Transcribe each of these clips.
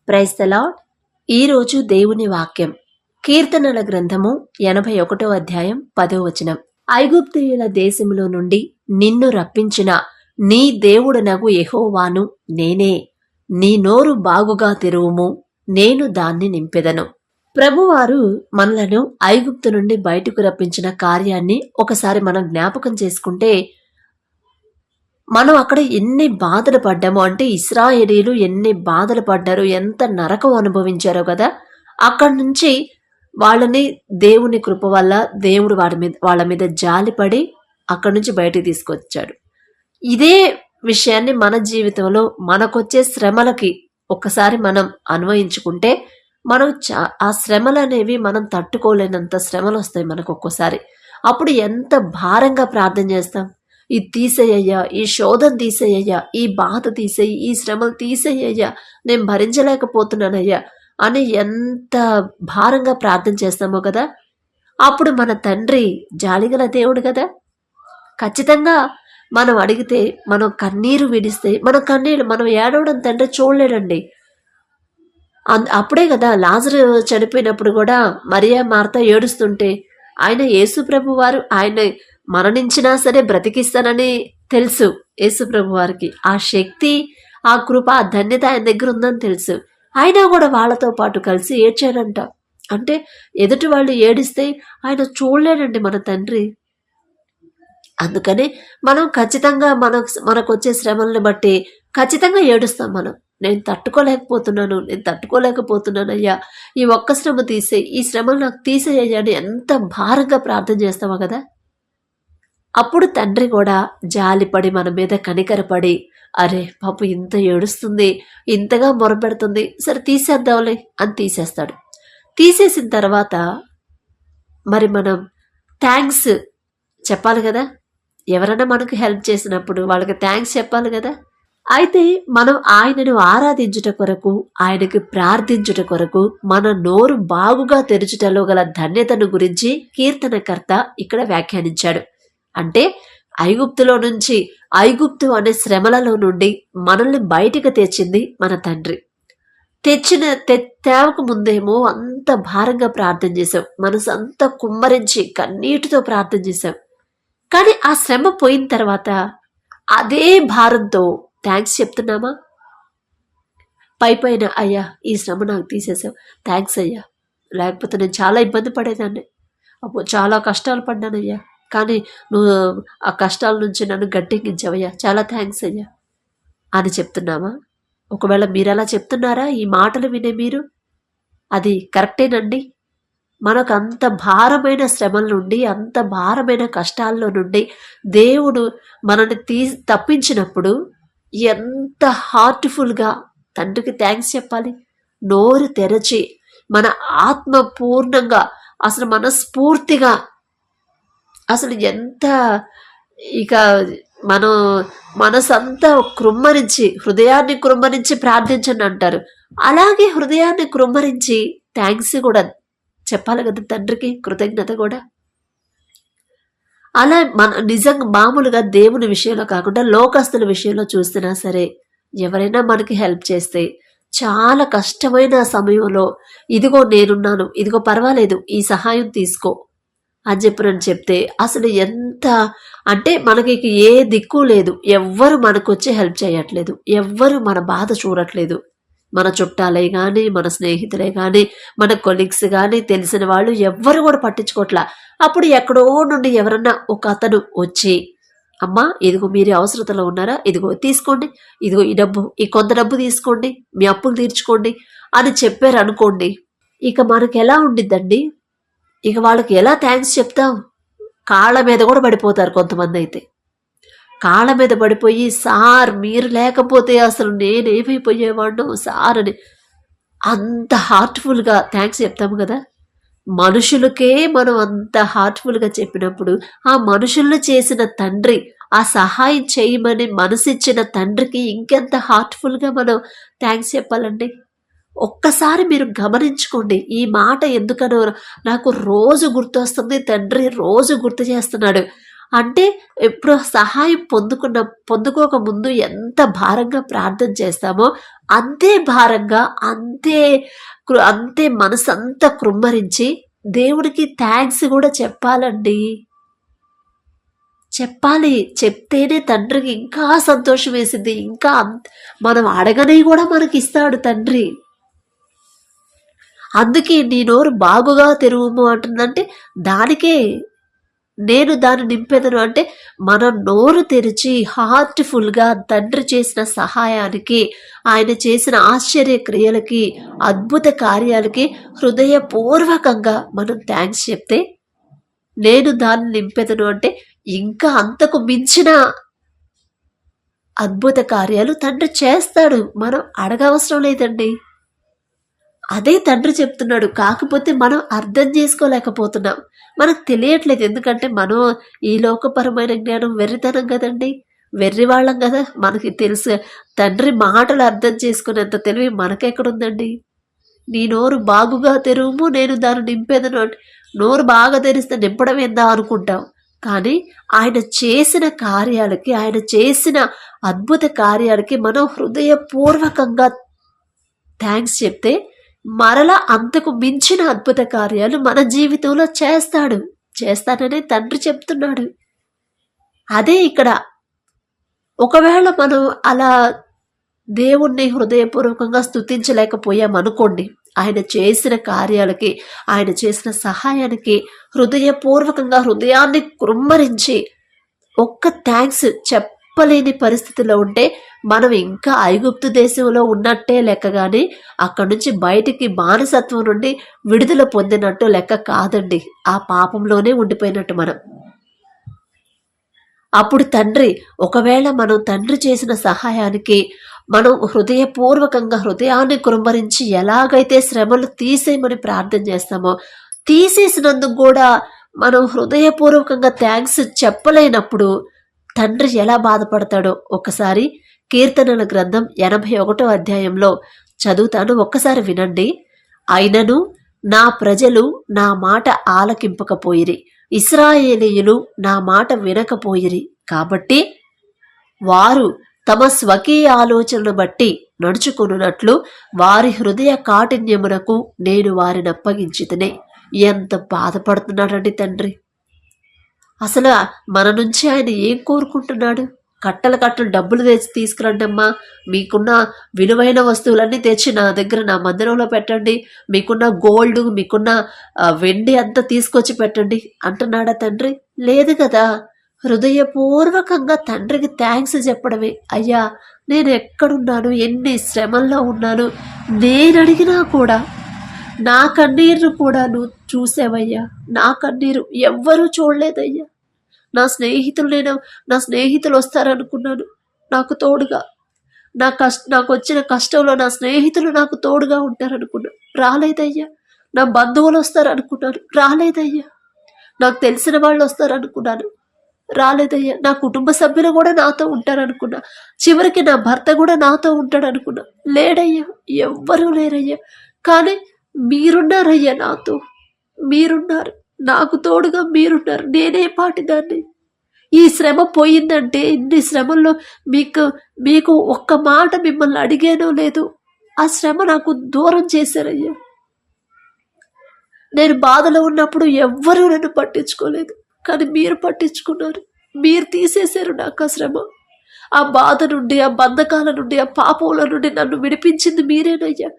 Praise the lord. ఈరోజు దేవుని వాక్యం కీర్తనల గ్రంథము 81వ అధ్యాయం 10వ వచనం. ఐగుప్తీయుల దేశములో నుండి నిన్ను రప్పించిన నీ దేవుడనగు యెహోవాను నేనే. నీ నోరు బాగుగా తెరువుము, నేను దాన్ని నింపెదను. ప్రభువారు మనలను ఐగుప్తు నుండి బయటకు రప్పించిన కార్యాన్ని ఒకసారి మనం జ్ఞాపకం చేసుకుంటే, మనం అక్కడ ఎన్ని బాధలు పడ్డామో, అంటే ఇశ్రాయేలీలు ఎన్ని బాధలు పడ్డారో, ఎంత నరకం అనుభవించారో కదా. అక్కడి నుంచి వాళ్ళని దేవుని కృప వల్ల దేవుడు వాళ్ళ మీద జాలిపడి అక్కడి నుంచి బయటికి తీసుకొచ్చాడు. ఇదే విషయాన్ని మన జీవితంలో మనకొచ్చే శ్రమలకి ఒక్కసారి మనం అన్వయించుకుంటే, మనం ఆ శ్రమలు అనేవి మనం తట్టుకోలేనంత శ్రమలు వస్తాయి మనకు ఒక్కోసారి. అప్పుడు ఎంత భారంగా ప్రార్థన చేస్తాం, ఇది తీసేయ్యా, ఈ శోధన తీసేయ్యా, ఈ బాధ తీసేయి, ఈ శ్రమలు తీసేయ్యా, నేను భరించలేకపోతున్నానయ్యా అని ఎంత భారంగా ప్రార్థన చేస్తామో కదా. అప్పుడు మన తండ్రి జాలిగల దేవుడు కదా. ఖచ్చితంగా మనం అడిగితే, మనం కన్నీరు విడిస్తే, మనం ఏడవడం తండ్రి చూడలేడండి. అప్పుడే కదా లాజరు చనిపోయినప్పుడు కూడా మరియా మార్తా ఏడుస్తుంటే, ఆయన యేసు ప్రభు వారు ఆయన మరణించినా సరే బ్రతికిస్తానని తెలుసు. యేసు ప్రభు వారికి ఆ శక్తి, ఆ కృప, ఆ ధన్యత ఆయన దగ్గర ఉందని తెలుసు. అయినా కూడా వాళ్ళతో పాటు కలిసి ఏడ్చాడంట. అంటే ఎదుటి వాళ్ళు ఏడిస్తే ఆయన చూడలేడండి మన తండ్రి. అందుకనే మనం ఖచ్చితంగా మనకు వచ్చే శ్రమల్ని బట్టి ఖచ్చితంగా ఏడుస్తాం. నేను తట్టుకోలేకపోతున్నాను అయ్యా, ఈ ఒక్క శ్రమ తీసేయి, ఈ శ్రమలు నాకు తీసేయ్యా అని ఎంత భారంగా ప్రార్థన చేస్తామో కదా. అప్పుడు తండ్రి కూడా జాలిపడి మన మీద కనికరపడి, అరే పాపం ఇంత ఏడుస్తుంది, ఇంతగా మొరపెడుతుంది, సరే తీసేద్దాంలే అని తీసేస్తాడు. తీసేసిన తర్వాత మరి మనం థ్యాంక్స్ చెప్పాలి కదా. ఎవరైనా మనకు హెల్ప్ చేసినప్పుడు వాళ్ళకి థ్యాంక్స్ చెప్పాలి కదా. అయితే మనం ఆయనను ఆరాధించుట కొరకు, ఆయనకి ప్రార్థించుట కొరకు మన నోరు బాగుగా తెరుచుటలో గల ధన్యతను గురించి కీర్తనకర్త ఇక్కడ వ్యాఖ్యానించాడు. అంటే ఐగుప్తు అనే శ్రమలలో నుండి మనల్ని బయటికి తెచ్చింది మన తండ్రి. తేవకు ముందేమో అంత భారంగా ప్రార్థన చేశాం, మనసు అంతా కుమ్మరించి కన్నీటితో ప్రార్థన చేశాం. కానీ ఆ శ్రమ పోయిన తర్వాత అదే భారంతో థ్యాంక్స్ చెప్తున్నామా? పైన అయ్యా ఈ శ్రమ నాకు తీసేసావు, థ్యాంక్స్ అయ్యా, లేకపోతే నేను చాలా ఇబ్బంది పడేదాన్ని, అప్పుడు చాలా కష్టాలు పడ్డానయ్యా, కానీ నువ్వు ఆ కష్టాల నుంచి నన్ను గట్టెక్కించావయ్యా, చాలా థ్యాంక్స్ అయ్యా అని చెప్తున్నామా? ఒకవేళ మీరు అలా చెప్తున్నారా? ఈ మాటలు వినే మీరు అది కరెక్టేనండి? మనకు అంత భారమైన శ్రమల నుండి, అంత భారమైన కష్టాల్లో నుండి దేవుడు మనల్ని తప్పించినప్పుడు ఎంత హార్ట్ఫుల్గా తండ్రికి థ్యాంక్స్ చెప్పాలి. నోరు తెరచి మన ఆత్మ పూర్ణంగా, అసలు మనస్ఫూర్తిగా, అసలు ఎంత ఇక మనం మనసంతా హృదయాన్ని కృమ్మరించి ప్రార్థించండి అంటారు. అలాగే హృదయాన్ని కృమ్మరించి థ్యాంక్స్ కూడా చెప్పాలి కదా తండ్రికి, కృతజ్ఞత కూడా. అలా నిజంగా మామూలుగా దేవుని విషయంలో కాకుండా లోకస్తుల విషయంలో చూస్తున్నా సరే, ఎవరైనా మనకి హెల్ప్ చేస్తే చాలా కష్టమైన సమయంలో ఇదిగో నేనున్నాను, ఇదిగో పర్వాలేదు, ఈ సహాయం తీసుకో అని చెప్తే అసలు ఎంత అంటే మనకి ఏ దిక్కు లేదు, ఎవ్వరు మనకు వచ్చి హెల్ప్ చేయట్లేదు, ఎవ్వరు మన బాధ చూడట్లేదు. మన చుట్టాలే కానీ, మన స్నేహితులే కానీ, మన కొలీగ్స్ కానీ, తెలిసిన వాళ్ళు ఎవ్వరు కూడా పట్టించుకోవట్లా. అప్పుడు ఎక్కడో నుండి ఎవరన్నా ఒక అతను వచ్చి, అమ్మా ఇదిగో మీరు అవసరతలో ఉన్నారా, ఇదిగో తీసుకోండి, ఇదిగో ఈ కొంత డబ్బు తీసుకోండి, మీ అప్పులు తీర్చుకోండి అని చెప్పారు అనుకోండి, ఇక మనకు ఎలా ఉండిద్దండి? ఇక వాళ్ళకి ఎలా థ్యాంక్స్ చెప్తాం? కాళ్ళ మీద కూడా పడిపోతారు కొంతమంది. అయితే కాళ్ళ మీద పడిపోయి, సార్ మీరు లేకపోతే అసలు నేనేమైపోయేవాడు సార్ అని అంత హార్ట్ఫుల్గా థ్యాంక్స్ చెప్తాము కదా. మనుషులకే మనం అంత హార్ట్ఫుల్గా చెప్పినప్పుడు, ఆ మనుషులను చేసిన తండ్రి, ఆ సహాయం చేయమని మనసిచ్చిన తండ్రికి ఇంకెంత హార్ట్ఫుల్గా మనం థ్యాంక్స్ చెప్పాలండి. ఒక్కసారి మీరు గమనించుకోండి. ఈ మాట ఎందుకనో నాకు రోజు గుర్తొస్తుంది, తండ్రి రోజు గుర్తు చేస్తున్నాడు. అంటే ఎప్పుడు సహాయం పొందుకోక ముందు ఎంత భారంగా ప్రార్థన చేస్తామో అంతే భారంగా, అంతే మనసంతా కృమ్మరించి దేవుడికి థ్యాంక్స్ కూడా చెప్పాలండి. చెప్పాలి. చెప్తేనే తండ్రికి ఇంకా సంతోషం వేసింది. ఇంకా మనం అడగని కూడా మనకి ఇస్తాడు తండ్రి. అందుకే నీ నోరు బాగుగా తెరువుము అంటుందంటే దానికే. నేను దాన్ని నింపెదను అంటే మనం నోరు తెరిచి హార్ట్ఫుల్గా తండ్రి చేసిన సహాయానికి, ఆయన చేసిన ఆశ్చర్య క్రియలకి, అద్భుత కార్యాలకి హృదయపూర్వకంగా మనం థ్యాంక్స్ చెప్తే, నేను దాన్ని నింపెదను అంటే ఇంకా అంతకు మించిన అద్భుత కార్యాలు తండ్రి చేస్తాడు. మనం అడగవసరం లేదండి. అదే తండ్రి చెప్తున్నాడు. కాకపోతే మనం అర్థం చేసుకోలేకపోతున్నాం. మనకు తెలియట్లేదు. ఎందుకంటే మనం ఈ లోకపరమైన జ్ఞానం వెర్రితనం కదండి. వెర్రి వాళ్ళం కదా. మనకి తెలుసు తండ్రి మాటలు అర్థం చేసుకునేంత తెలివి మనకెక్కడుందండి. నీ నోరు బాగుగా తెరువుము, నేను దాన్ని నింపేదను అంటే నోరు బాగా తెరిస్తే నింపడం ఏందా అనుకుంటాం. కానీ ఆయన చేసిన కార్యాలకి, ఆయన చేసిన అద్భుత కార్యాలకి మనం హృదయపూర్వకంగా థ్యాంక్స్ చెప్తే మరలా అంతకు మించిన అద్భుత కార్యాలు మన జీవితంలో చేస్తానని తండ్రి చెప్తున్నాడు. అదే ఇక్కడ ఒకవేళ మనం అలా దేవుణ్ణి హృదయపూర్వకంగా స్తుతించలేకపోయామనుకోండి, ఆయన చేసిన కార్యాలకి, ఆయన చేసిన సహాయానికి హృదయపూర్వకంగా హృదయాన్ని కృమ్మరించి ఒక్క థ్యాంక్స్ చెప్పలేని పరిస్థితిలో ఉంటే మనం ఇంకా ఐగుప్తు దేశంలో ఉన్నట్టే లెక్క. కానీ అక్కడి నుంచి బయటికి బానిసత్వం నుండి విడుదల పొందినట్టు లెక్క కాదండి. ఆ పాపంలోనే ఉండిపోయినట్టు మనం. అప్పుడు తండ్రి, ఒకవేళ మనం తండ్రి చేసిన సహాయానికి మనం హృదయపూర్వకంగా హృదయాన్ని కురుమరించి ఎలాగైతే శ్రమలు తీసేయమని ప్రార్థన చేస్తామో, తీసేసినందుకు కూడా మనం హృదయపూర్వకంగా థ్యాంక్స్ చెప్పలేనప్పుడు తండ్రి ఎలా బాధపడతాడో ఒకసారి కీర్తనల గ్రంథం 81వ అధ్యాయంలో చదువుతాను, ఒక్కసారి వినండి. అయినను నా ప్రజలు నా మాట ఆలకింపకపోయిరి, ఇశ్రాయేలీయులు నా మాట వినకపోయిరి. కాబట్టి వారు తమ స్వకీయ ఆలోచనను బట్టి నడుచుకున్నట్లు వారి హృదయ కాఠిన్యమునకు నేను వారిని అప్పగించితనే. ఎంత బాధపడుతున్నాడండి తండ్రి. అసలు మన నుంచి ఆయన ఏం కోరుకుంటున్నాడు? కట్టలు డబ్బులు తెచ్చి తీసుకురండమ్మా, మీకున్న విలువైన వస్తువులన్నీ తెచ్చి నా దగ్గర నా మందిరంలో పెట్టండి, మీకున్న గోల్డ్, మీకున్న వెండి అంతా తీసుకొచ్చి పెట్టండి అంటున్నాడా తండ్రి? లేదు కదా. హృదయపూర్వకంగా తండ్రికి థ్యాంక్స్ చెప్పడమే. అయ్యా, నేను ఎక్కడున్నాను, ఎన్ని శ్రమల్లో ఉన్నాను, నేను అడిగినా కూడా నా కన్నీరును కూడా నువ్వు చూసావయ్యా. నా కన్నీరు ఎవ్వరూ చూడలేదయ్యా. నా స్నేహితులు వస్తారనుకున్నాను నాకు తోడుగా. నాకు వచ్చిన కష్టంలో నా స్నేహితులు నాకు తోడుగా ఉంటారనుకున్నాను, రాలేదయ్యా. నా బంధువులు వస్తారనుకున్నాను, రాలేదయ్యా. నాకు తెలిసిన వాళ్ళు వస్తారనుకున్నాను, రాలేదయ్యా. నా కుటుంబ సభ్యులు కూడా నాతో ఉంటారనుకున్నా, చివరికి నా భర్త కూడా నాతో ఉంటాడనుకున్నా, లేడయ్యా. ఎవ్వరూ లేరయ్యా. కానీ మీరున్నారయ్యా, నాతో మీరున్నారు, నాకు తోడుగా మీరున్నారు. నేనే పాటిదాన్ని. ఈ శ్రమ పోయిందంటే, ఇన్ని శ్రమల్లో మీకు ఒక్క మాట మిమ్మల్ని అడిగానో లేదు, ఆ శ్రమ నాకు దూరం చేశారయ్యా. నేను బాధలో ఉన్నప్పుడు ఎవ్వరూ నన్ను పట్టించుకోలేదు, కానీ మీరు పట్టించుకున్నారు. మీరు తీసేశారు నాకు ఆ శ్రమ, ఆ బాధ నుండి, ఆ బంధకాల నుండి, ఆ పాపంల నుండి నన్ను విడిపించింది మీరేనయ్యా.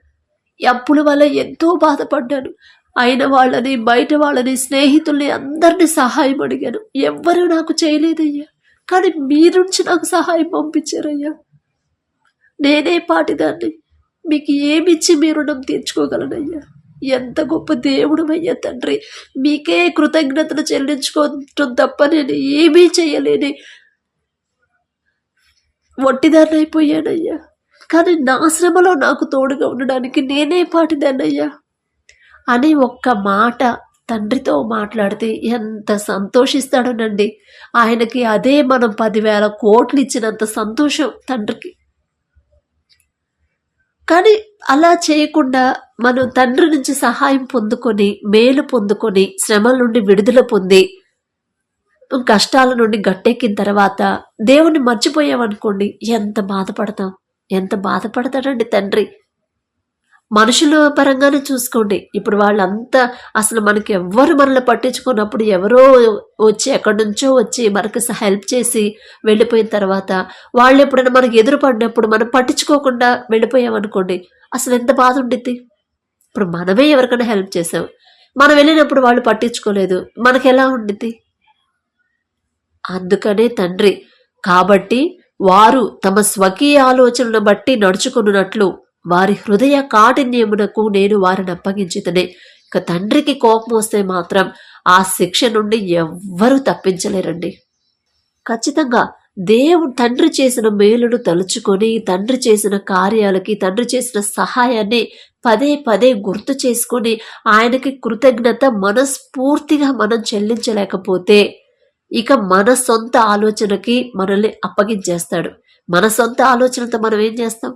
అప్పుల వల్ల ఎంతో బాధపడ్డాను. అయిన వాళ్ళని, బయట వాళ్ళని, స్నేహితుల్ని అందరినీ సహాయం అడిగాను, ఎవ్వరూ నాకు చేయలేదయ్యా. కానీ మీ నుంచి నాకు సహాయం పంపించారయ్యా. నేనే పాటిదాన్ని. మీకు ఏమిచ్చి మీ రుణం తీర్చుకోగలనయ్యా. ఎంత గొప్ప దేవుడు అయ్యా తండ్రి. మీకే కృతజ్ఞతలు చెల్లించుకోవటం తప్ప నేను ఏమీ చేయలేని వట్టిదాన్ని అయిపోయానయ్యా. కానీ నా శ్రమలో నాకు తోడుగా ఉండడానికి నేనే పాటిదాన్నయ్యా అని ఒక్క మాట తండ్రితో మాట్లాడితే ఎంత సంతోషిస్తాడోనండి. ఆయనకి అదే మనం 10,000 కోట్లు ఇచ్చినంత సంతోషం తండ్రికి. కానీ అలా చేయకుండా మనం తండ్రి నుంచి సహాయం పొందుకొని, మేలు పొందుకొని, శ్రమల నుండి విడుదల పొంది కష్టాల నుండి గట్టెక్కిన తర్వాత దేవుణ్ణి మర్చిపోయామనుకోండి, ఎంత బాధపడతాడండి తండ్రి. మనుషుల పరంగానే చూసుకోండి. ఇప్పుడు వాళ్ళంతా అసలు మనకి ఎవ్వరు మనల్ని పట్టించుకున్నప్పుడు ఎవరో వచ్చి ఎక్కడి నుంచో వచ్చి మనకి హెల్ప్ చేసి వెళ్ళిపోయిన తర్వాత వాళ్ళు ఎప్పుడైనా మనకి ఎదురు పడినప్పుడు మనం పట్టించుకోకుండా వెళ్ళిపోయామనుకోండి, అసలు ఎంత బాధ ఉండిద్ది. ఇప్పుడు మనమే ఎవరికైనా హెల్ప్ చేసాం, మనం వెళ్ళినప్పుడు వాళ్ళు పట్టించుకోలేదు, మనకి ఎలా ఉండిద్ది. అందుకనే తండ్రి కాబట్టి వారు తమ స్వకీయ ఆలోచనలను బట్టి నడుచుకున్నట్లు వారి హృదయ కాఠిన్యమునకు నేను వారిని అప్పగించితనే. ఇక తండ్రికి కోపం వస్తే మాత్రం ఆ శిక్ష నుండి ఎవ్వరూ తప్పించలేరండి. ఖచ్చితంగా దేవుడు తండ్రి చేసిన మేలును తలుచుకొని, తండ్రి చేసిన కార్యాలకి, తండ్రి చేసిన సహాయాన్ని పదే పదే గుర్తు చేసుకొని ఆయనకి కృతజ్ఞత మనస్ఫూర్తిగా మనం చెల్లించలేకపోతే ఇక మన సొంత ఆలోచనకి మనల్ని అప్పగించేస్తాడు. మన సొంత ఆలోచనతో మనం ఏం చేస్తాం?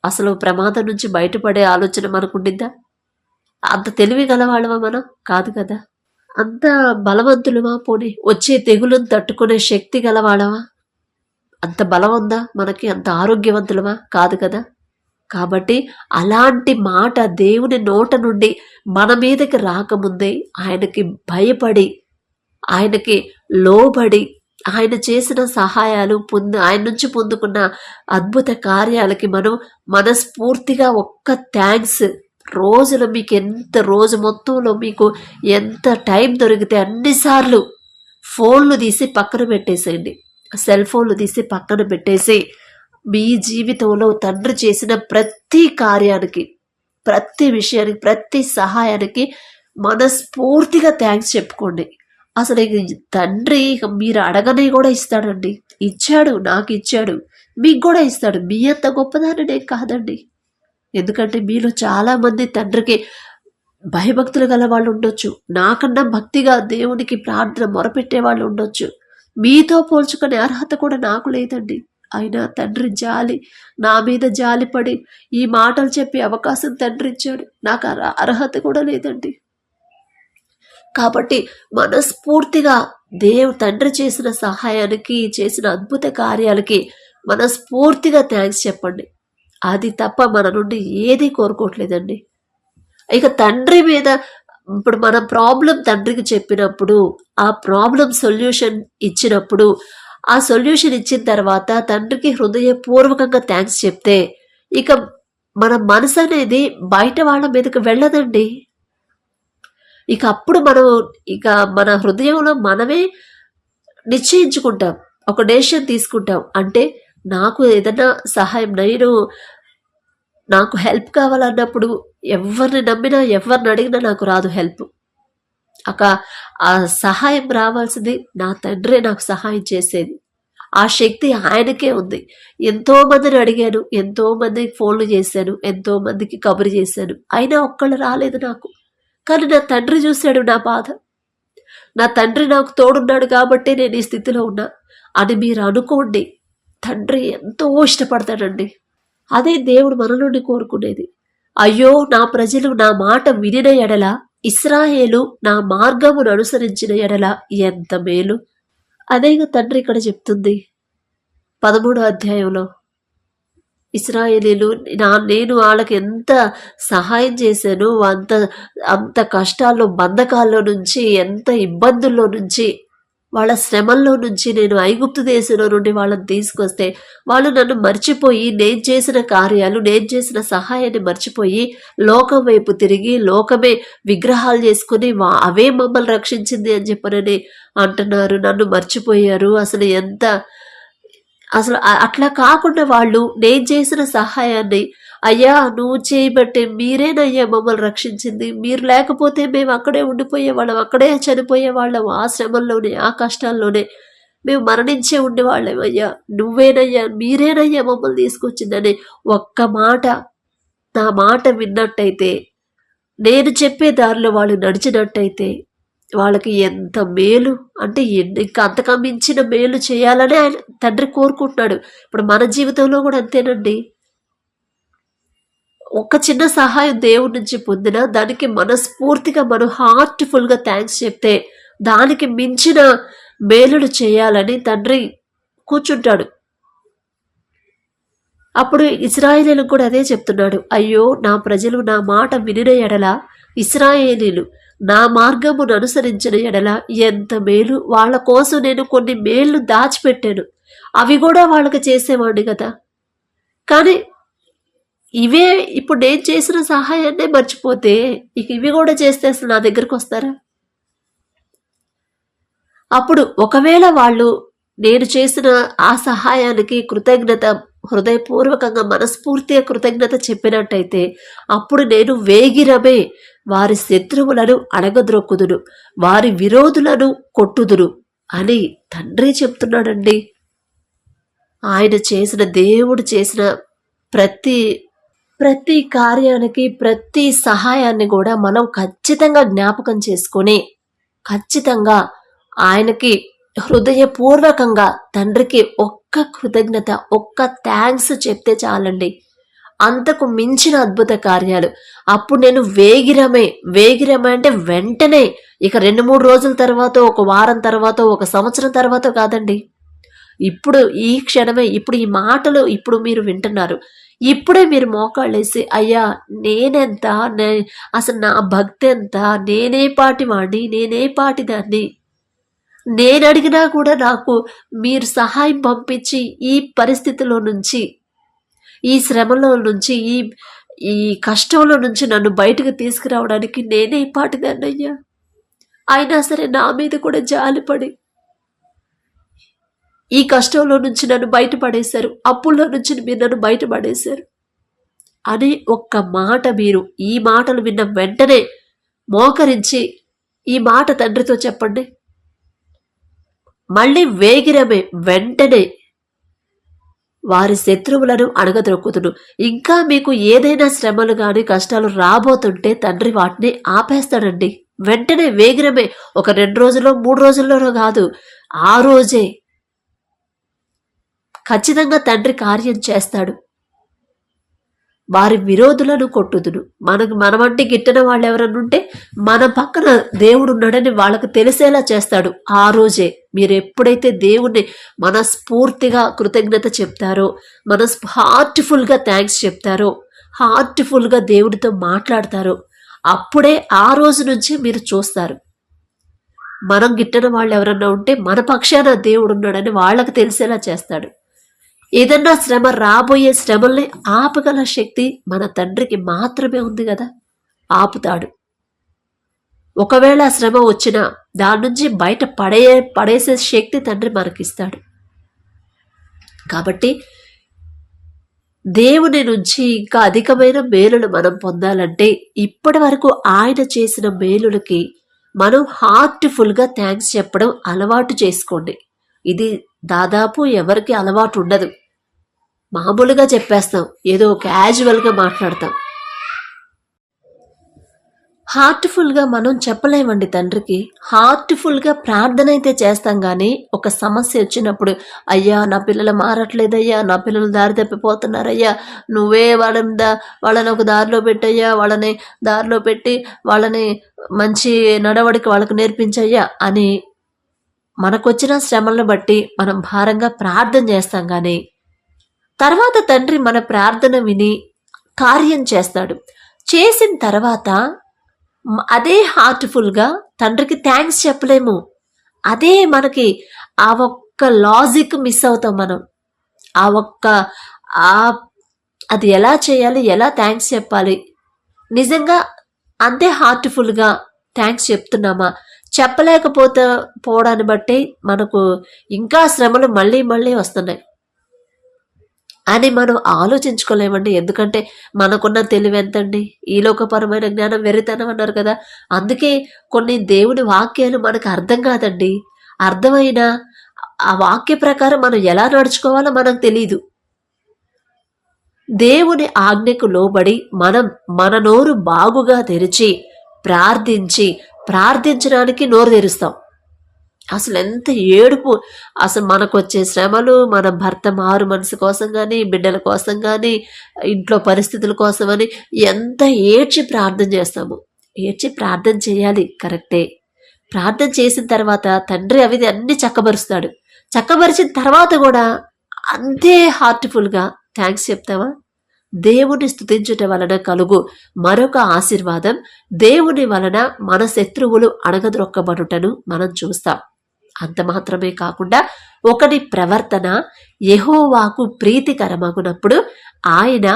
అసలు ప్రమాదం నుంచి బయటపడే ఆలోచన మనకుండిద్దా? అంత తెలివి గలవాళ్ళమా మనం? కాదు కదా. అంత బలవంతులమా? పోనీ వచ్చే తెగులను తట్టుకునే శక్తి గలవాళ్ళమా? అంత బలం ఉందా మనకి? అంత ఆరోగ్యవంతులమా? కాదు కదా. కాబట్టి అలాంటి మాట దేవుని నోట నుండి మన మీదకి రాకముందే ఆయనకి భయపడి, ఆయనకి లోబడి, ఆయన చేసిన సహాయాలు ఆయన నుంచి పొందుకున్న అద్భుత కార్యాలకి మనం మనస్ఫూర్తిగా ఒక్క థ్యాంక్స్. రోజులో మీకు ఎంత, రోజు మొత్తంలో మీకు ఎంత టైం దొరికితే అన్నిసార్లు ఫోన్లు తీసి పక్కన పెట్టేసేయండి. సెల్ ఫోన్లు తీసి పక్కన పెట్టేసి మీ జీవితంలో తండ్రి చేసిన ప్రతి కార్యానికి, ప్రతి విషయానికి, ప్రతి సహాయానికి మనస్ఫూర్తిగా థ్యాంక్స్ చెప్పుకోండి. అసలు తండ్రి మీరు అడగనే కూడా ఇస్తాడండి. ఇచ్చాడు, నాకు ఇచ్చాడు, మీకు కూడా ఇస్తాడు. మీ అంత గొప్పదాన్ని నేను కాదండి. ఎందుకంటే మీలో చాలామంది తండ్రికి భయభక్తులు గల వాళ్ళు ఉండొచ్చు, నాకన్నా భక్తిగా దేవునికి ప్రార్థన మొరపెట్టే వాళ్ళు ఉండొచ్చు. మీతో పోల్చుకునే అర్హత కూడా నాకు లేదండి. అయినా తండ్రి జాలి, నా మీద జాలిపడి ఈ మాటలు చెప్పే అవకాశం తండ్రి ఇచ్చాడు. నాకు అర్హత కూడా లేదండి. కాబట్టి మనస్ఫూర్తిగా తండ్రి చేసిన సహాయానికి, చేసిన అద్భుత కార్యాలకి మనస్ఫూర్తిగా థ్యాంక్స్ చెప్పండి. అది తప్ప మన నుండి ఏది కోరుకోవట్లేదండి. ఇక తండ్రి మీద ఇప్పుడు మన ప్రాబ్లం తండ్రికి చెప్పినప్పుడు, ఆ ప్రాబ్లం సొల్యూషన్ ఇచ్చినప్పుడు, ఆ సొల్యూషన్ ఇచ్చిన తర్వాత తండ్రికి హృదయపూర్వకంగా థ్యాంక్స్ చెప్తే ఇక మన మనసు అనేది బయట వాళ్ళ మీదకి వెళ్ళదండి. ఇక అప్పుడు మన హృదయంలో మనమే నిశ్చయించుకుంటాం, ఒక డెసిషన్ తీసుకుంటాం. అంటే నాకు ఏదైనా సహాయం, నాకు హెల్ప్ కావాలన్నప్పుడు ఎవరిని నమ్మినా, ఎవరిని అడిగినా నాకు రాదు హెల్ప్. ఆ సహాయం రావాల్సింది నా తండ్రే నాకు సహాయం చేసేది. ఆ శక్తి ఆయనకే ఉంది. ఎంతో మందిని అడిగాను, ఎంతో మందికి ఫోన్లు చేశాను, ఎంతో మందికి కబురు చేశాను, అయినా ఒక్కళ్ళు రాలేదు నాకు. కానీ నా తండ్రి చూశాడు నా బాధ. నా తండ్రి నాకు తోడున్నాడు కాబట్టి నేను ఈ స్థితిలో ఉన్నా అని మీరు అనుకోండి. తండ్రి ఎంతో ఇష్టపడతాడండి. అదే దేవుడు మన నుండి కోరుకునేది. అయ్యో నా ప్రజలు నా మాట వినిన ఎడల, ఇశ్రాయేలు నా మార్గమును అనుసరించిన ఎడల ఎంత మేలు. అదేగా తండ్రి ఇక్కడ చెప్తుంది 13వ అధ్యాయంలో. ఇశ్రాయేలీలు నేను వాళ్ళకి ఎంత సహాయం చేశాను, అంత కష్టాల్లో, బంధకాల్లో నుంచి, ఎంత ఇబ్బందుల్లో నుంచి, వాళ్ళ శ్రమల్లో నుంచి నేను ఐగుప్తు దేశంలో నుండి వాళ్ళని తీసుకొస్తే వాళ్ళు నన్ను మర్చిపోయి, నేను చేసిన కార్యాలు, నేను చేసిన సహాయాన్ని మర్చిపోయి లోకం వైపు తిరిగి లోకమే విగ్రహాలు చేసుకుని అవే మమ్మల్ని రక్షించింది అని చెప్పనని అంటున్నారు. నన్ను మర్చిపోయారు. అసలు అట్లా కాకుండా వాళ్ళు నేను చేసిన సహాయాన్ని, అయ్యా నువ్వు చేయబట్టే మీరేనయ్యా మమ్మల్ని రక్షించింది, మీరు లేకపోతే మేము అక్కడే ఉండిపోయేవాళ్ళం, అక్కడే చనిపోయేవాళ్ళం, ఆ శ్రమంలోనే, ఆ కష్టాల్లోనే మేము మరణించే ఉండేవాళ్ళం. అయ్యా నువ్వేనయ్యా, మీరేనయ్యా మమ్మల్ని తీసుకొచ్చిందని ఒక్క మాట, నా మాట విన్నట్టయితే, నేను చెప్పే దారిలో వాళ్ళు నడిచినట్టయితే వాళ్ళకి ఎంత మేలు అంటే ఇంకా అంతగా మించిన మేలు చేయాలని ఆయన తండ్రి కోరుకుంటున్నాడు. ఇప్పుడు మన జీవితంలో కూడా అంతేనండి. ఒక చిన్న సహాయం దేవుడి నుంచి పొందినా దానికి మనస్ఫూర్తిగా మనం హార్ట్ఫుల్గా థ్యాంక్స్ చెప్తే దానికి మించిన మేలులు చేయాలని తండ్రి కూర్చుంటాడు. అప్పుడు ఇశ్రాయేలీలకు కూడా అదే చెప్తున్నాడు, అయ్యో నా ప్రజలు నా మాట వినిన ఎడల, ఇశ్రాయేలీలు నా మార్గమును అనుసరించిన ఎడల ఎంత మేలు, వాళ్ళ కోసం నేను కొన్ని మేళ్లు దాచిపెట్టాను, అవి కూడా వాళ్ళకి చేసేవాడిని కదా. కానీ ఇవే ఇప్పుడు నేను చేసిన సహాయాన్నే మర్చిపోతే ఇక ఇవి కూడా చేస్తే అసలు నా దగ్గరకు వస్తారా? అప్పుడు ఒకవేళ వాళ్ళు నేను చేసిన ఆ సహాయానికి కృతజ్ఞత హృదయపూర్వకంగా మనస్ఫూర్తిగా కృతజ్ఞత చెప్పినట్టయితే అప్పుడు నేను వేగిరమే వారి శత్రువులను అడగద్రొక్కుదును, వారి విరోధులను కొట్టుదును అని తండ్రి చెప్తున్నాడండి. ఆయన చేసిన, దేవుడు చేసిన ప్రతి కార్యానికి, ప్రతి సహాయాన్ని కూడా మనం ఖచ్చితంగా జ్ఞాపకం చేసుకొని ఖచ్చితంగా ఆయనకి హృదయపూర్వకంగా తండ్రికి ఒక్క కృతజ్ఞత, ఒక్క థ్యాంక్స్ చెప్తే చాలండి. అంతకు మించిన అద్భుత కార్యాలు. అప్పుడు నేను వేగిరమే అంటే వెంటనే, ఇక 2-3 రోజుల తర్వాత, ఒక వారం తర్వాత, ఒక సంవత్సరం తర్వాత కాదండి. ఇప్పుడు ఈ క్షణమే, ఇప్పుడు ఈ మాటలు ఇప్పుడు మీరు వింటున్నారు, ఇప్పుడే మీరు మోకాళ్ళేసి అయ్యా నేనెంత, అసలు నా భక్తి ఎంత, నేనే పాటి వాడిని, నేనే పాటి దాన్ని, నేను అడిగినా కూడా నాకు మీరు సహాయం పంపించి ఈ పరిస్థితిలో నుంచి, ఈ శ్రమలో నుంచి, ఈ కష్టంలో నుంచి నన్ను బయటకు తీసుకురావడానికి నేనే పాటిదాన్నయ్యా. అయినా సరే నా మీద కూడా జాలిపడి ఈ కష్టంలో నుంచి నన్ను బయటపడేశారు, అప్పుల్లో నుంచి మీరు నన్ను బయటపడేశారు అని ఒక్క మాట మీరు ఈ మాటలు విన్న వెంటనే మోకరించి ఈ మాట తండ్రితో చెప్పండి. మళ్ళీ వేగిరమే వెంటనే వారి శత్రువులను అణగద్రొక్కుతును. ఇంకా మీకు ఏదైనా శ్రమలు కానీ కష్టాలు రాబోతుంటే తండ్రి వాటిని ఆపేస్తాడండి. వెంటనే వేగిరమే, ఒక 2 రోజుల్లో 3 రోజుల్లోనో కాదు, ఆ రోజే ఖచ్చితంగా తండ్రి కార్యం చేస్తాడు. వారి విరోధులను కొట్టుదును. మనమంటే గిట్టన వాళ్ళు ఎవరన్నా ఉంటే మన పక్కన దేవుడు ఉన్నాడని వాళ్ళకు తెలిసేలా చేస్తాడు. ఆ రోజే మీరు ఎప్పుడైతే దేవుణ్ణి మనస్ఫూర్తిగా కృతజ్ఞత చెప్తారో, హార్ట్ఫుల్గా థ్యాంక్స్ చెప్తారో, హార్ట్ఫుల్గా దేవుడితో మాట్లాడతారో, అప్పుడే ఆ రోజు నుంచి మీరు చూస్తారు. మనం గిట్టన వాళ్ళు ఎవరన్నా ఉంటే మన పక్షాన దేవుడు ఉన్నాడని వాళ్ళకు తెలిసేలా చేస్తాడు. ఏదన్నా శ్రమ, రాబోయే శ్రమల్ని ఆపగల శక్తి మన తండ్రికి మాత్రమే ఉంది కదా, ఆపుతాడు. ఒకవేళ శ్రమ వచ్చినా దాని నుంచి బయట పడేసే శక్తి తండ్రి మనకిస్తాడు. కాబట్టి దేవుని నుంచి ఇంకా అధికమైన మేలులు మనం పొందాలంటే ఇప్పటి వరకు ఆయన చేసిన మేలులకి మనం హార్ట్ఫుల్గా థ్యాంక్స్ చెప్పడం అలవాటు చేసుకోండి. ఇది దాదాపు ఎవరికి అలవాటు ఉండదు. మామూలుగా చెప్పేస్తాం, ఏదో క్యాజువల్గా మాట్లాడతాం. హార్ట్ఫుల్గా మనం చెప్పలేమండి తండ్రికి. హార్ట్ఫుల్గా ప్రార్థన అయితే చేస్తాం, కానీ ఒక సమస్య వచ్చినప్పుడు అయ్యా నా పిల్లలు మారట్లేదయ్యా, నా పిల్లలు దారి తప్పిపోతున్నారయ్యా, నువ్వే వాళ్ళని ఒక దారిలో పెట్టయ్యా, వాళ్ళని దారిలో పెట్టి వాళ్ళని మంచి నడవడికి వాళ్ళకు నేర్పించయ్యా అని మనకొచ్చిన శ్రమలను బట్టి మనం భారంగా ప్రార్థన చేస్తాం. కానీ తర్వాత తండ్రి మన ప్రార్థన విని కార్యం చేస్తాడు. చేసిన తర్వాత అదే హార్ట్ఫుల్గా తండ్రికి థ్యాంక్స్ చెప్పలేము. అదే మనకి ఆ ఒక్క లాజిక్ మిస్ అవుతాం మనం. అది ఎలా చేయాలి, ఎలా థ్యాంక్స్ చెప్పాలి, నిజంగా అంతే హార్ట్ఫుల్గా థ్యాంక్స్ చెప్తున్నామా, పోవడాన్ని బట్టి మనకు ఇంకా శ్రమలు మళ్ళీ మళ్ళీ వస్తున్నాయి అని మనం ఆలోచించుకోలేమండి. ఎందుకంటే మనకున్న తెలివి ఎంతండి, ఈ లోకపరమైన జ్ఞానం వెర్రితనం అన్నారు కదా. అందుకే కొన్ని దేవుని వాక్యాలు మనకు అర్థం కాదండి. అర్థమైన ఆ వాక్య ప్రకారం మనం ఎలా నడుచుకోవాలో మనకు తెలియదు. దేవుని ఆజ్ఞకు లోబడి మనం మన నోరు బాగుగా తెరిచి ప్రార్థించడానికి నోరు తెరుస్తాం. అసలు ఎంత ఏడుపు, అసలు మనకు వచ్చే శ్రమలు, మన భర్త మారు మనసు కోసం కానీ, బిడ్డల కోసం కానీ, ఇంట్లో పరిస్థితుల కోసమని ఎంత ఏడ్చి ప్రార్థన చేస్తాము. ఏడ్చి ప్రార్థన చేయాలి, కరెక్టే. ప్రార్థన చేసిన తర్వాత తండ్రి అవి అన్ని చక్కబరుస్తాడు. చక్కబరిచిన తర్వాత కూడా అంతే హార్ట్ఫుల్గా థ్యాంక్స్ చెప్తావా? దేవుని స్తుతించుట వలన కలుగు మరొక ఆశీర్వాదం, దేవుని వలన మన శత్రువులు అణగద్రొక్కబడుటను మనం చూస్తాం. అంత మాత్రమే కాకుండా ఒకని ప్రవర్తన యెహోవాకు ప్రీతికరమగునప్పుడు ఆయన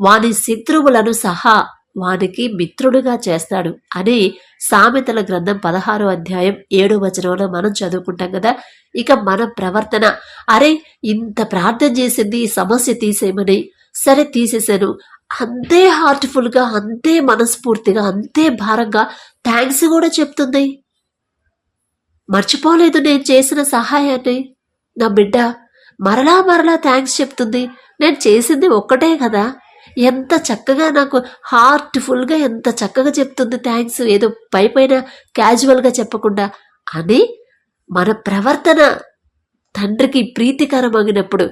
వాని శత్రువులను సహా వానికి మిత్రుడుగా చేస్తాడు అని సామెతల గ్రంథం 16వ అధ్యాయం 7వ వచనంలో మనం చదువుకుంటాం కదా. ఇక మన ప్రవర్తన, అరే ఇంత ప్రార్థన చేసింది సమస్య తీసేయమని, సరే తీసేశాను, అంతే హార్ట్ఫుల్గా, అంతే మనస్ఫూర్తిగా, అంతే భారంగా థ్యాంక్స్ కూడా చెప్తుంది. మర్చిపోలేదు నేను చేసిన సహాయాన్ని. నా బిడ్డ మరలా మరలా థ్యాంక్స్ చెప్తుంది. నేను చేసింది ఒక్కటే కదా, ఎంత చక్కగా నాకు హార్ట్ఫుల్గా ఎంత చక్కగా చెప్తుంది థ్యాంక్స్, ఏదో పైపైన క్యాజువల్గా చెప్పకుండా అని. మన ప్రవర్తన తండ్రికి ప్రీతికరమగినప్పుడు,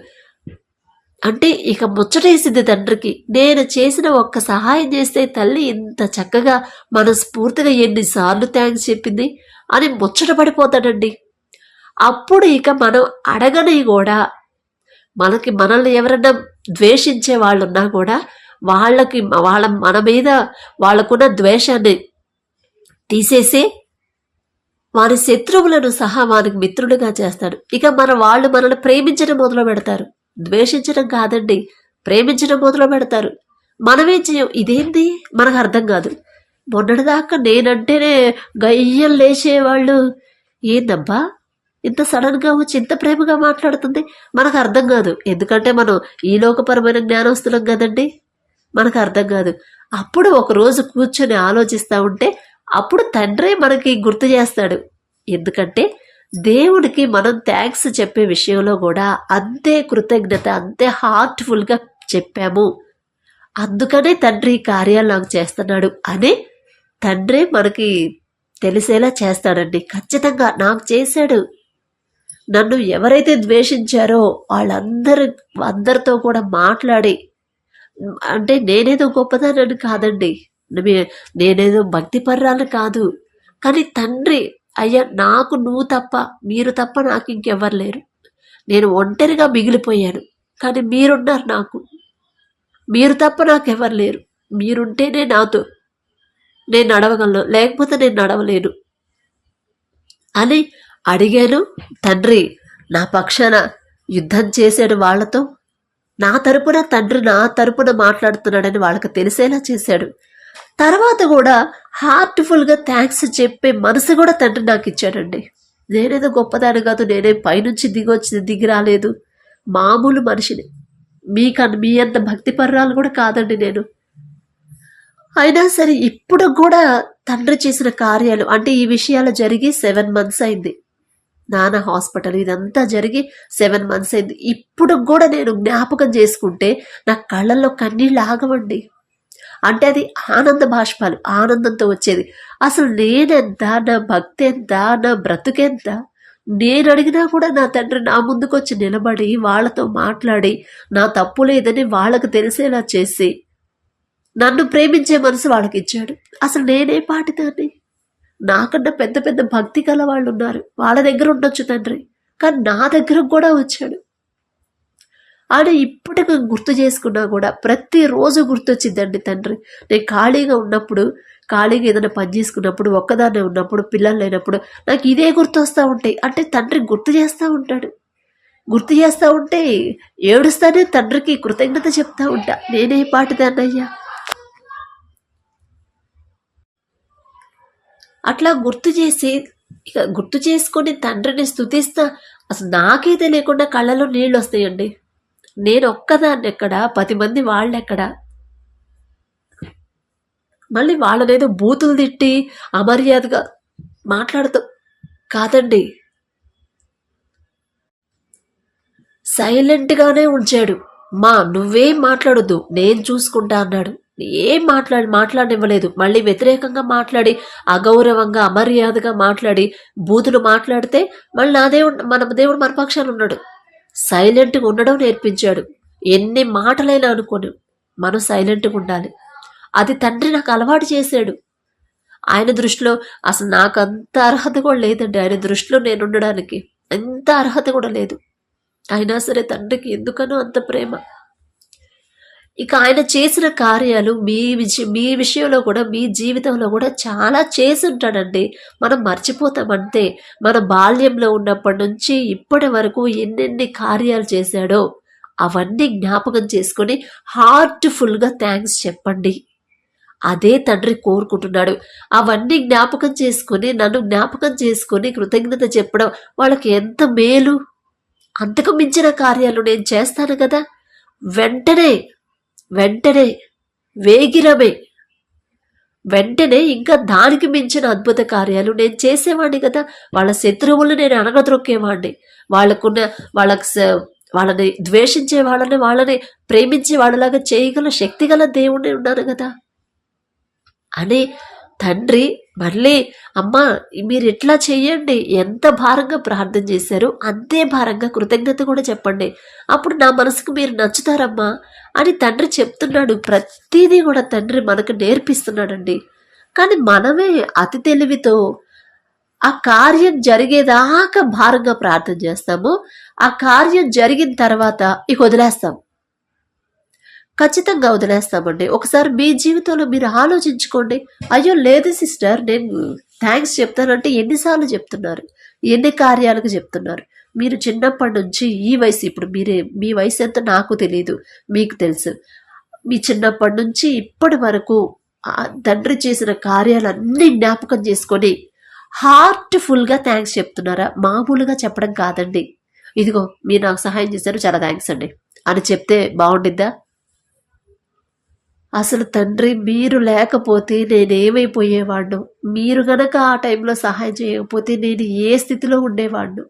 అంటే ఇక ముచ్చటేసింది తండ్రికి. నేను చేసిన ఒక్క సహాయం చేస్తే తల్లి ఇంత చక్కగా మనస్ఫూర్తిగా ఎన్నిసార్లు థ్యాంక్స్ చెప్పింది అని ముచ్చట పడిపోతాడండి. అప్పుడు ఇక మనం అడగని కూడా, మనల్ని ఎవరైనా ద్వేషించే వాళ్ళు ఉన్నా కూడా మన మీద వాళ్ళకున్న ద్వేషాన్ని తీసేసి వారి శత్రువులను సహా వారికి మిత్రులుగా చేస్తాడు. ఇక వాళ్ళు మనల్ని ప్రేమించడం మొదలు పెడతారు. ద్వేషించడం కాదండి, ప్రేమించడం మొదలు పెడతారు. మనమేం చేయం, ఇదేంది మనకు అర్థం కాదు. మొన్నటిదాకా నేనంటేనే గయ్యం లేచేవాళ్ళు, ఏందబ్బా ఇంత సడన్గా వచ్చి ఇంత ప్రేమగా మాట్లాడుతుంది, మనకు అర్థం కాదు. ఎందుకంటే మనం ఈ లోకపరమైన జ్ఞానస్తులం కదండి, మనకు అర్థం కాదు. అప్పుడు ఒకరోజు కూర్చొని ఆలోచిస్తూ ఉంటే అప్పుడు తండ్రే మనకి గుర్తు చేస్తాడు. ఎందుకంటే దేవుడికి మనం థ్యాంక్స్ చెప్పే విషయంలో కూడా అంతే కృతజ్ఞత, అంతే హార్ట్ఫుల్గా చెప్పాము, అందుకనే తండ్రి కార్యాలు నాకు చేస్తున్నాడు అని తండ్రే మనకి తెలిసేలా చేస్తాడండి. ఖచ్చితంగా నాకు చేశాడు. నన్ను ఎవరైతే ద్వేషించారో అందరితో కూడా మాట్లాడి, అంటే నేనేదో గొప్పదానని కాదండి, నేనేదో భక్తి పర్రాలు కాదు, కానీ తండ్రి అయ్యా నాకు నువ్వు తప్ప, మీరు తప్ప నాకు ఇంకెవ్వరు లేరు, నేను ఒంటరిగా మిగిలిపోయాను, కానీ మీరున్నారు నాకు, మీరు తప్ప నాకెవరు లేరు, మీరుంటేనే నాతో నేను నడవగలను, లేకపోతే నేను నడవలేను అని అడిగాను. తండ్రి నా పక్షాన యుద్ధం చేశాడు వాళ్ళతో, నా తరపున తండ్రి నా తరపున మాట్లాడుతున్నాడని వాళ్ళకి తెలిసేలా చేశాడు. తర్వాత కూడా హార్ట్ఫుల్గా థ్యాంక్స్ చెప్పే మనసు కూడా తండ్రి నాకు ఇచ్చాడండి. నేనేదో గొప్పదాని కాదు, నేనే పైనుంచి దిగి రాలేదు, మామూలు మనిషిని, మీ అంత భక్తి పర్రాలు కూడా కాదండి నేను. అయినా సరే ఇప్పుడు కూడా తండ్రి చేసిన కార్యాలు, అంటే ఈ విషయాలు జరిగి 7 months అయింది, నాన్న హాస్పిటల్ ఇదంతా జరిగి 7 months అయింది. ఇప్పుడు కూడా నేను జ్ఞాపకం చేసుకుంటే నా కళ్ళల్లో కన్నీళ్ళు ఆగవండి. అంటే అది ఆనంద బాష్పాలు, ఆనందంతో వచ్చేది. అసలు నేనెంత, నా భక్తి ఎంత, నా బ్రతుకెంత, నేను అడిగినా కూడా నా తండ్రి నా ముందుకు వచ్చి నిలబడి వాళ్ళతో మాట్లాడి నా తప్పు లేదని వాళ్ళకు తెలిసేలా చేసి నన్ను ప్రేమించే మనసు వాళ్ళకి ఇచ్చాడు. అసలు నేనే పాటిదాన్ని, నాకన్నా పెద్ద పెద్ద భక్తి గల వాళ్ళు ఉన్నారు, వాళ్ళ దగ్గర ఉండొచ్చు తండ్రి, కానీ నా దగ్గర కూడా వచ్చాడు. ఆయన ఇప్పటికి గుర్తు చేసుకున్నా కూడా ప్రతిరోజు గుర్తొచ్చిందండి తండ్రి. నేను ఖాళీగా ఉన్నప్పుడు, ఖాళీగా ఏదైనా పని చేసుకున్నప్పుడు, ఒక్కదాన్నే ఉన్నప్పుడు, పిల్లలు లేనప్పుడు నాకు ఇదే గుర్తు వస్తూ ఉంటాయి. అంటే తండ్రి గుర్తు చేస్తూ ఉంటాడు. గుర్తు చేస్తూ ఉంటే ఏడుస్తానే తండ్రికి కృతజ్ఞత చెప్తా ఉంటా, నేనే పాటిదాన్నయ్యా. అట్లా గుర్తు చేసుకొని తండ్రిని స్తుతిస్తా. అసలు నాకైతే లేకుండా కళ్ళలో నీళ్ళు వస్తాయండి. నేను ఒక్కదాన్ని ఎక్కడ, 10 మంది వాళ్ళెక్కడ, మళ్ళీ వాళ్ళనేదో బూతులు తిట్టి అమర్యాదగా మాట్లాడుతూ కాదండి, సైలెంట్గానే ఉంచాడు. నువ్వేం మాట్లాడొద్దు, నేను చూసుకుంటా అన్నాడు. ఏం మాట్లాడనివ్వలేదు. మళ్ళీ వ్యతిరేకంగా మాట్లాడి, అగౌరవంగా అమర్యాదగా మాట్లాడి, బూతులు మాట్లాడితే మళ్ళీ మన దేవుడు మన పక్షాన ఉన్నాడు. సైలెంట్గా ఉండడం నేర్పించాడు. ఎన్ని మాటలైనా అనుకోను, మనం సైలెంట్గా ఉండాలి. అది తండ్రి నాకు అలవాటు చేశాడు. ఆయన దృష్టిలో అసలు నాకు అంత అర్హత కూడా లేదండి. ఆయన దృష్టిలో నేను ఉండడానికి ఎంత అర్హత కూడా లేదు. అయినా సరే తండ్రికి ఎందుకనో అంత ప్రేమ. ఇక ఆయన చేసిన కార్యాలు మీ విషయంలో కూడా, మీ జీవితంలో కూడా చాలా చేసి ఉంటాడండి. మనం మర్చిపోతామంతే. మన బాల్యంలో ఉన్నప్పటి నుంచి ఇప్పటి వరకు ఎన్నెన్ని కార్యాలు చేశాడో అవన్నీ జ్ఞాపకం చేసుకొని హార్ట్ఫుల్గా థ్యాంక్స్ చెప్పండి. అదే తండ్రి కోరుకుంటున్నాడు. అవన్నీ జ్ఞాపకం చేసుకుని, నన్ను జ్ఞాపకం చేసుకుని కృతజ్ఞత చెప్పడం వాళ్ళకి ఎంత మేలు. అంతకు మించిన కార్యాలు నేను చేస్తాను కదా. వెంటనే వేగిరమే వెంటనే ఇంకా దానికి మించిన అద్భుత కార్యాలు నేను చేసేవాడిని కదా. వాళ్ళ శత్రువులు నేను అణగద్రొక్కేవాడిని. వాళ్ళని ద్వేషించే వాళ్ళని ప్రేమించే వాళ్ళలాగా చేయగల శక్తి గల దేవుణ్ణి ఉన్నాను కదా అని తండ్రి మళ్ళీ అమ్మా మీరు ఎట్లా చెయ్యండి, ఎంత భారంగా ప్రార్థన చేశారు అంతే భారంగా కృతజ్ఞత కూడా చెప్పండి, అప్పుడు నా మనసుకు మీరు నచ్చుతారమ్మా అని తండ్రి చెప్తున్నాడు. ప్రతిదీ కూడా తండ్రి మనకు నేర్పిస్తున్నాడండి. కానీ మనమే అతి తెలివితో ఆ కార్యం జరిగేదాకా భారంగా ప్రార్థన చేస్తాము. ఆ కార్యం జరిగిన తర్వాత ఇక వదిలేస్తాం, ఖచ్చితంగా వదిలేస్తామండి. ఒకసారి మీ జీవితంలో మీరు ఆలోచించుకోండి. అయ్యో లేదు సిస్టర్ నేను థ్యాంక్స్ చెప్తానంటే ఎన్నిసార్లు చెప్తున్నారు, ఎన్ని కార్యాలకు చెప్తున్నారు. మీరు చిన్నప్పటి నుంచి ఈ వయసు, ఇప్పుడు మీ వయసు ఎంత నాకు తెలియదు, మీకు తెలుసు. మీ చిన్నప్పటి నుంచి ఇప్పటి వరకు తండ్రి చేసిన కార్యాలన్నీ జ్ఞాపకం చేసుకొని హార్ట్ఫుల్గా థ్యాంక్స్ చెప్తున్నారా? మామూలుగా చెప్పడం కాదండి. ఇదిగో మీరు నాకు సహాయం చేశారు, చాలా థ్యాంక్స్ అండి అని చెప్తే బాగుండిద్దా? అసలు తండ్రి మీరు లేకపోతే నేనేమైపోయేవాడిను, మీరు గనక ఆ టైంలో సహాయం చేయకపోతే నేను ఏ స్థితిలో ఉండేవాడిను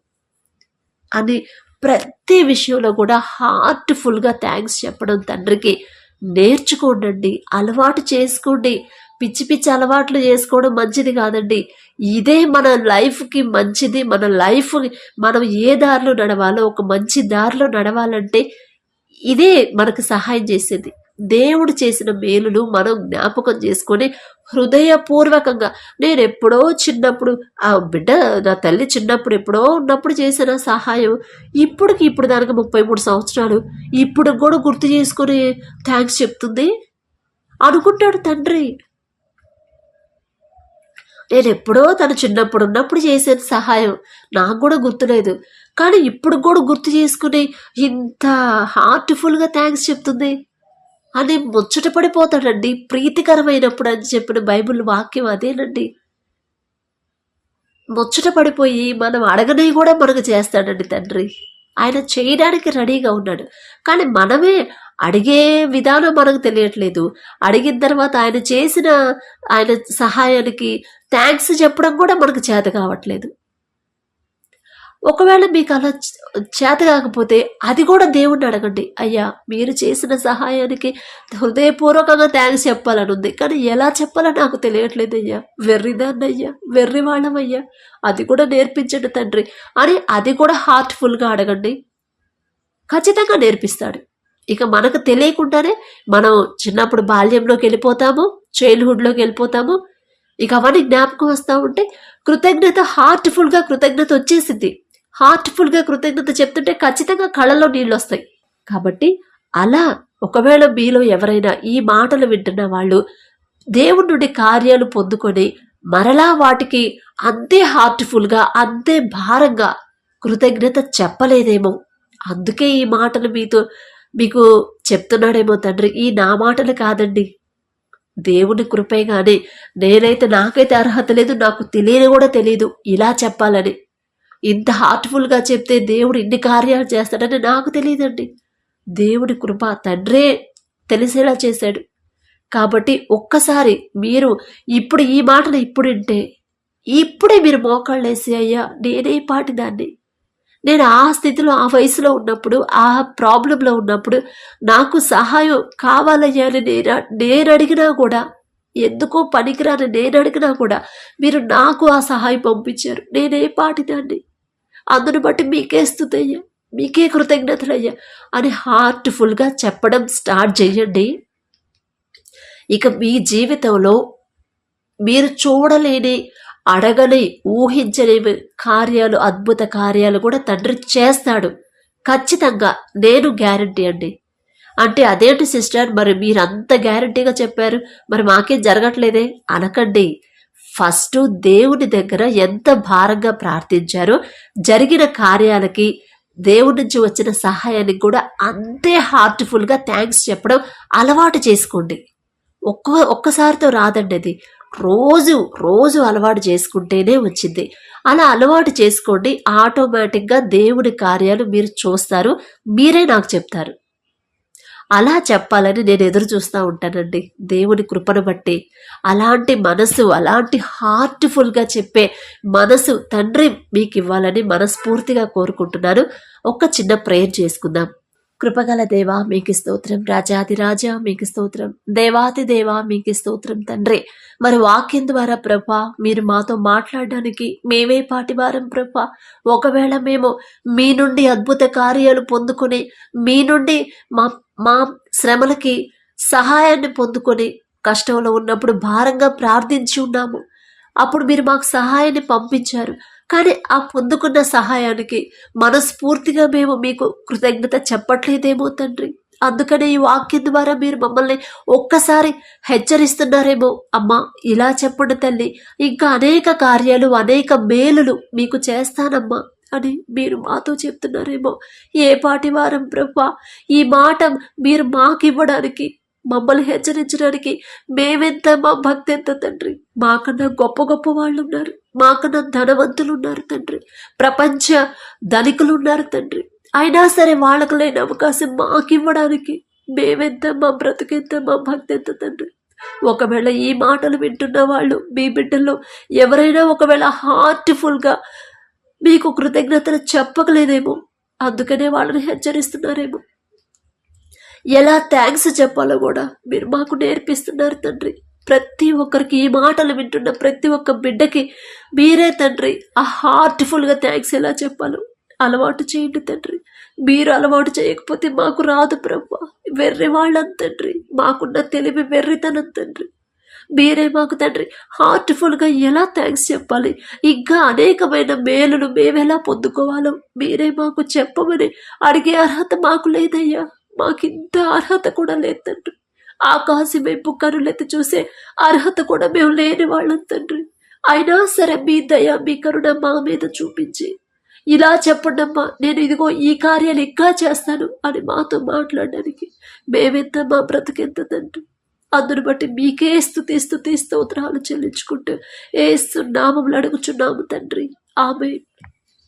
అని ప్రతి విషయంలో కూడా హార్ట్ఫుల్గా థ్యాంక్స్ చెప్పడం తండ్రికి నేర్చుకోండి, అలవాటు చేసుకోండి. పిచ్చి పిచ్చి అలవాట్లు చేసుకోవడం మంచిది కాదండి. ఇదే మన లైఫ్కి మంచిది. మన లైఫ్ మనం ఏ దారిలో నడవాలో, ఒక మంచి దారిలో నడవాలంటే ఇదే మనకు సహాయం చేసేది. దేవుడు చేసిన మేలును మనం జ్ఞాపకం చేసుకొని హృదయపూర్వకంగా, నేను ఎప్పుడో చిన్నప్పుడు ఆ బిడ్డ నా తల్లి చిన్నప్పుడు ఎప్పుడో ఉన్నప్పుడు చేసిన సహాయం ఇప్పుడు దానికి 33 సంవత్సరాలు ఇప్పుడు కూడా గుర్తు చేసుకొని థ్యాంక్స్ చెప్తుంది అనుకుంటాడు తండ్రి. నేను ఎప్పుడో తను చిన్నప్పుడు ఉన్నప్పుడు చేసిన సహాయం నాకు కూడా గుర్తులేదు, కానీ ఇప్పుడు కూడా గుర్తు చేసుకుని ఇంత హార్ట్ఫుల్గా థ్యాంక్స్ చెప్తుంది అని ముచ్చట పడిపోతాడండి. ప్రీతికరమైనప్పుడు అని చెప్పిన బైబిల్ వాక్యం అదేనండి. ముచ్చట పడిపోయి మనం అడగని కూడా మనకు చేస్తాడండి తండ్రి. ఆయన చేయడానికి రెడీగా ఉన్నాడు. కానీ మనమే అడిగే విధానం మనకు తెలియట్లేదు. అడిగిన తర్వాత ఆయన సహాయానికి థ్యాంక్స్ చెప్పడం కూడా మనకు చేత కావట్లేదు. ఒకవేళ మీకు అలా చేత కాకపోతే అది కూడా దేవుణ్ణి అడగండి. అయ్యా మీరు చేసిన సహాయానికి హృదయపూర్వకంగా థ్యాంక్స్ చెప్పాలని ఉంది, కానీ ఎలా చెప్పాలో నాకు తెలియట్లేదు అయ్యా, వెర్రిదాన్నయ్యా, వెర్రి వాళ్ళమయ్యా, అది కూడా నేర్పించండి తండ్రి అని అది కూడా హార్ట్ఫుల్గా అడగండి. ఖచ్చితంగా నేర్పిస్తాడు. ఇక మనకు తెలియకుండానే మనం చిన్నప్పుడు బాల్యంలోకి వెళ్ళిపోతాము, చైల్డ్హుడ్లోకి వెళ్ళిపోతాము. ఇక అవన్నీ జ్ఞాపకం వస్తూ ఉంటే కృతజ్ఞత హార్ట్ఫుల్గా కృతజ్ఞత వచ్చేసింది. హార్ట్ఫుల్గా కృతజ్ఞత చెప్తుంటే ఖచ్చితంగా కళ్ళలో నీళ్ళు వస్తాయి. కాబట్టి అలా ఒకవేళ మీలో ఎవరైనా ఈ మాటలు వింటున్న వాళ్ళు దేవుడి నుండి కార్యాలు పొందుకొని మరలా వాటికి అంతే హార్ట్ఫుల్గా అంతే భారంగా కృతజ్ఞత చెప్పలేదేమో, అందుకే ఈ మాటలు మీకు చెప్తున్నాడేమో తండ్రి. ఈ నా మాటలు కాదండి, దేవుని కృపే. కానీ నాకైతే అర్హత లేదు, నాకు తెలియని కూడా తెలియదు ఇలా చెప్పాలని. ఇంత హార్ట్ఫుల్గా చెప్తే దేవుడు ఇన్ని కార్యాలు చేస్తాడని నాకు తెలియదండి. దేవుడి కృప తండ్రే తెలిసేలా చేశాడు. కాబట్టి ఒక్కసారి మీరు ఇప్పుడు ఈ మాటలు ఇప్పుడే మీరు మోకాళ్ళేసి అయ్యా నేనే పాటిదాన్ని, నేను ఆ స్థితిలో ఆ వయసులో ఉన్నప్పుడు ఆ ప్రాబ్లంలో ఉన్నప్పుడు నాకు సహాయం కావాలయ్యా అని నేను అడిగినా కూడా, ఎందుకో పనికిరాని నేను అడిగినా కూడా మీరు నాకు ఆ సహాయం పంపించారు. నేనే పాటిదాన్ని, అందును బట్టి మీకే స్తుతయ్యా, మీకే కృతజ్ఞతలయ్యా అని హార్ట్ఫుల్గా చెప్పడం స్టార్ట్ చేయండి. ఇక మీ జీవితంలో మీరు చూడలేని, అడగని, ఊహించలేని కార్యాలు, అద్భుత కార్యాలు కూడా తండ్రి చేస్తాడు ఖచ్చితంగా. నేను గ్యారంటీ అండి. అంటే అదేంటి సిస్టర్, మరి మీరు అంత గ్యారంటీగా చెప్పారు, మరి మాకేం జరగట్లేదే అనకండి. ఫస్ట్ దేవుని దగ్గర ఎంత భారంగా ప్రార్థించారో జరిగిన కార్యాలకి, దేవుడి నుంచి వచ్చిన సహాయానికి కూడా అంతే హార్ట్ఫుల్గా థ్యాంక్స్ చెప్పడం అలవాటు చేసుకోండి. ఒక్కసారితో రాదండి అది. రోజు రోజు అలవాటు చేసుకుంటేనే వచ్చింది. అలా అలవాటు చేసుకోండి. ఆటోమేటిక్గా దేవుడి కార్యాలు మీరు చూస్తారు, మీరే నాకు చెప్తారు. అలా చెప్పాలని నేను ఎదురు చూస్తూ ఉంటానండి దేవుని కృపను బట్టి. అలాంటి మనసు, అలాంటి హార్ట్ఫుల్గా చెప్పే మనసు తండ్రి మీకు ఇవ్వాలని మనస్ఫూర్తిగా కోరుకుంటున్నాను. ఒక చిన్న ప్రేయర్ చేసుకుందాం. కృపగల దేవా మీకు స్తోత్రం, రాజాదిరాజా మీకు స్తోత్రం, దేవాతి దేవా మీకు స్తోత్రం తండ్రి. మరి వాక్యం ద్వారా ప్రభా మీరు మాతో మాట్లాడడానికి మేమే పాటివారం ప్రభా. ఒకవేళ మేము మీ నుండి అద్భుత కార్యాలు పొందుకొని, మీ నుండి మా మా శ్రమలకి సహాయాన్ని పొందుకొని కష్టంలో ఉన్నప్పుడు భారంగా ప్రార్థించి ఉన్నాము. అప్పుడు మీరు మాకు సహాయాన్ని పంపించారు. కానీ ఆ పొందుకున్న సహాయానికి మనస్ఫూర్తిగా మేము మీకు కృతజ్ఞత చెప్పట్లేదేమో తండ్రి. అందుకనే ఈ వాక్యం ద్వారా మీరు మమ్మల్ని ఒక్కసారి హెచ్చరిస్తున్నారేమో. అమ్మా ఇలా చెప్పండి తల్లి, ఇంకా అనేక కార్యాలు, అనేక మేలులు మీకు చేస్తానమ్మా అని మీరు మాతో చెప్తున్నారేమో. ఏ పాటి వారం ప్రభా, ఈ మాట మీరు మాకివ్వడానికి, మమ్మల్ని హెచ్చరించడానికి మేమెంత, మా భక్తి ఎంత తండ్రి. మాకన్నా గొప్ప గొప్ప వాళ్ళు ఉన్నారు, మాకన్నా ధనవంతులు ఉన్నారు తండ్రి, ప్రపంచ ధనికులు ఉన్నారు తండ్రి. అయినా సరే వాళ్ళకు లేని అవకాశం మాకివ్వడానికి మేమెంత, మా బ్రతుకెంత, మా భక్తి ఎంత తండ్రి. ఒకవేళ ఈ మాటలు వింటున్న వాళ్ళు మీ బిడ్డల్లో ఎవరైనా ఒకవేళ హార్ట్ఫుల్గా మీకు కృతజ్ఞతలు చెప్పకలేదేమో, అందుకనే వాళ్ళని హెచ్చరిస్తున్నారేమో. ఎలా థ్యాంక్స్ చెప్పాలో కూడా మీరు మాకు నేర్పిస్తున్నారు తండ్రి. ప్రతి ఒక్కరికి, ఈ మాటలు వింటున్న ప్రతి ఒక్క బిడ్డకి మీరే తండ్రి ఆ హార్ట్ఫుల్గా థ్యాంక్స్ ఎలా చెప్పాలో అలవాటు చేయండి తండ్రి. మీరు అలవాటు చేయకపోతే మాకు రాదు ప్రభా. వెర్రి వాళ్ళని తండ్రి, మాకున్న తెలివి వెర్రితనం తండ్రి. మీరే మాకు తండ్రి హార్ట్ఫుల్గా ఎలా థ్యాంక్స్ చెప్పాలి, ఇంకా అనేకమైన మేలును మేమెలా పొందుకోవాలో మీరే మాకు చెప్పమని అడిగే అర్హత మాకు లేదయ్యా. మాకింత అర్హత కూడా లేదు తండ్రి. ఆకాశం వైపు కనులెత్తి చూసే అర్హత కూడా మేము లేని వాళ్ళం తండ్రి. అయినా సరే మీ దయ, మీ కరుణ మా మీద చూపించి ఇలా చెప్పండమ్మా, నేను ఇదిగో ఈ కార్యాలు ఇంకా చేస్తాను అని మాతో మాట్లాడడానికి మేమెంత, మా బ్రతుకెంత తండ్రి. అందును బట్టి మీకే స్తుతి స్తోత్రాలు చెల్లించుకుంటూ యేసు నామములో అడుగుచున్నాము తండ్రి. ఆమేన్.